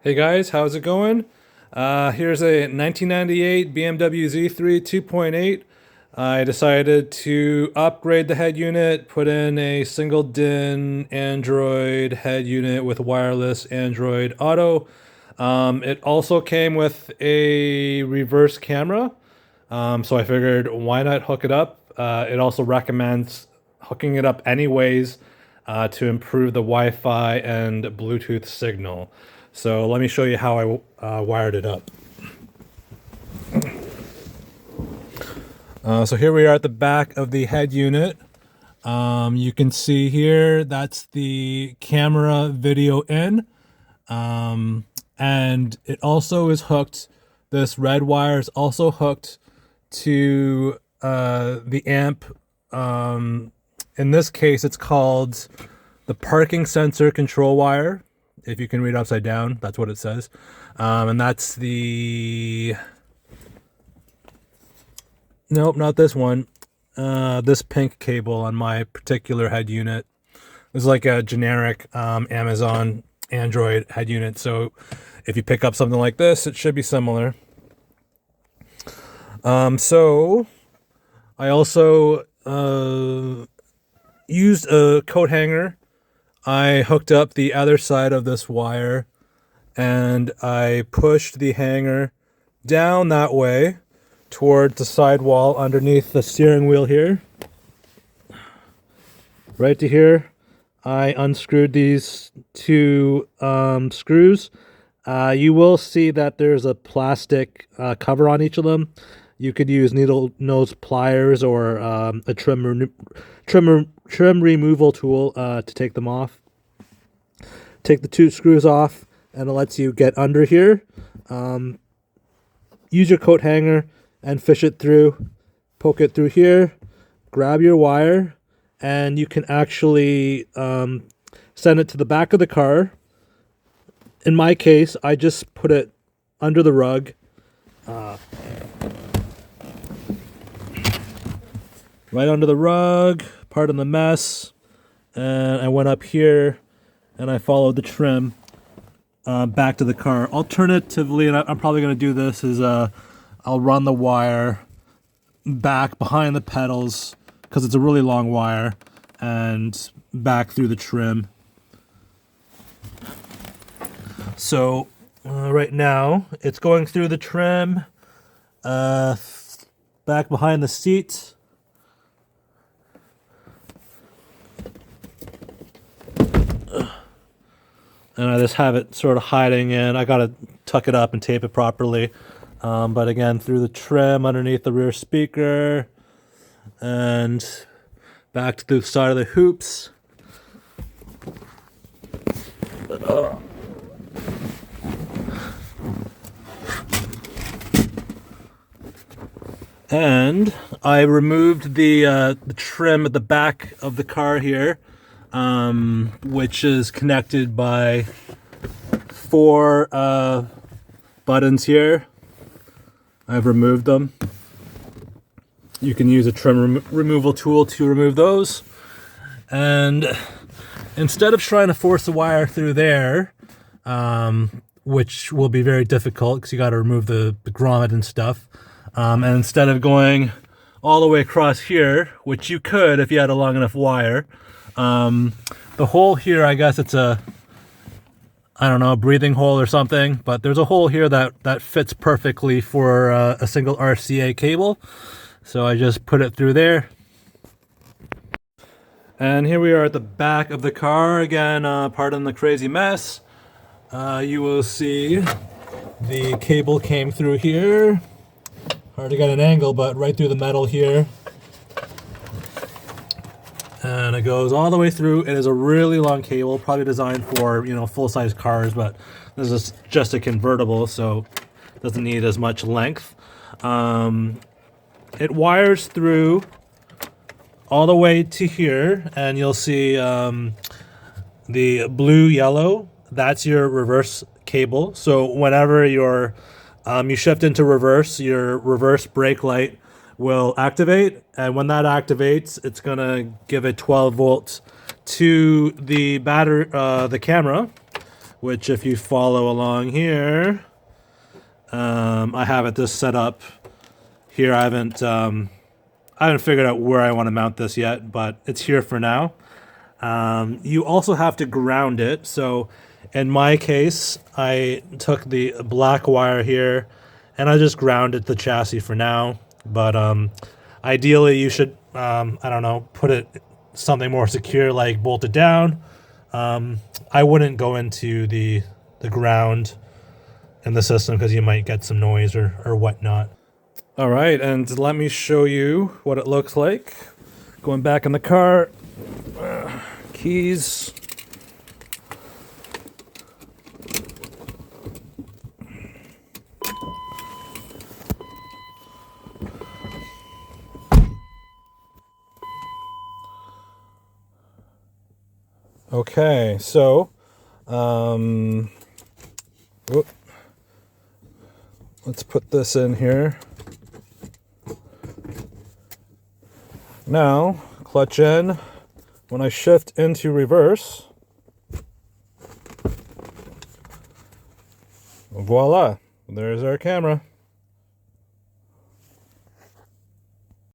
Hey guys, how's it going? Here's a 1998 BMW Z3 2.8. I decided to upgrade the head unit, put in a single DIN Android head unit with wireless Android Auto. It also came with a reverse camera, so I figured why not hook it up? It also recommends hooking it up anyways to improve the Wi-Fi and Bluetooth signal. So let me show you how I wired it up. So here we are at the back of the head unit. You can see here, that's the camera video in. And it also is hooked, this red wire is also hooked to the amp. In this case, it's called the parking sensor control wire. If you can read upside down, that's what it says. And that's the... Nope, not this one. This pink cable on my particular head unit. This is like a generic Amazon Android head unit. So if you pick up something like this, it should be similar. So I also used a coat hanger. I hooked up the other side of this wire and I pushed the hanger down that way toward the sidewall underneath the steering wheel here. Right to here, I unscrewed these two screws. You will see that there's a plastic cover on each of them. You could use needle nose pliers or a trim removal tool to take them off. Take the two screws off and it lets you get under here. Use your coat hanger and fish it through. Poke it through here. Grab your wire and you can actually send it to the back of the car. In my case, I just put it under the rug. Right under the rug, pardon the mess, and I went up here and I followed the trim back to the car. Alternatively, and I'm probably going to do this, is I'll run the wire back behind the pedals because it's a really long wire and back through the trim. So right now it's going through the trim, back behind the seat. And I just have it sort of hiding in. I gotta tuck it up and tape it properly. But again, through the trim underneath the rear speaker and back to the side of the hoops. And I removed the trim at the back of the car here, which is connected by four buttons here. I've removed them. You can use a trim removal tool to remove those. And instead of trying to force the wire through there, which will be very difficult because you got to remove the grommet and stuff, and instead of going all the way across here, which you could if you had a long enough wire, the hole here, I guess it's a, I don't know, a breathing hole or something, but there's a hole here that fits perfectly for a single RCA cable. So I just put it through there. And here we are at the back of the car. Again, pardon the crazy mess. You will see the cable came through here. Hard to get an angle, but right through the metal here. And it goes all the way through. It is a really long cable, probably designed for, you know, full-size cars, but this is just a convertible, so it doesn't need as much length. It wires through all the way to here, and you'll see the blue-yellow. That's your reverse cable. So whenever you shift into reverse, your reverse brake light will activate, and when that activates, it's gonna give a 12 volts to the battery, the camera, which if you follow along here, I have it this set up here. I haven't figured out where I want to mount this yet, but it's here for now. You also have to ground it. So in my case, I took the black wire here and I just grounded the chassis for now. But ideally you should, I don't know, put it something more secure, like bolt it down. I wouldn't go into the ground in the system because you might get some noise or whatnot. All right, and let me show you what it looks like. Going back in the car, keys. Okay, so let's put this in here. Now, clutch in. When I shift into reverse, voila, there's our camera.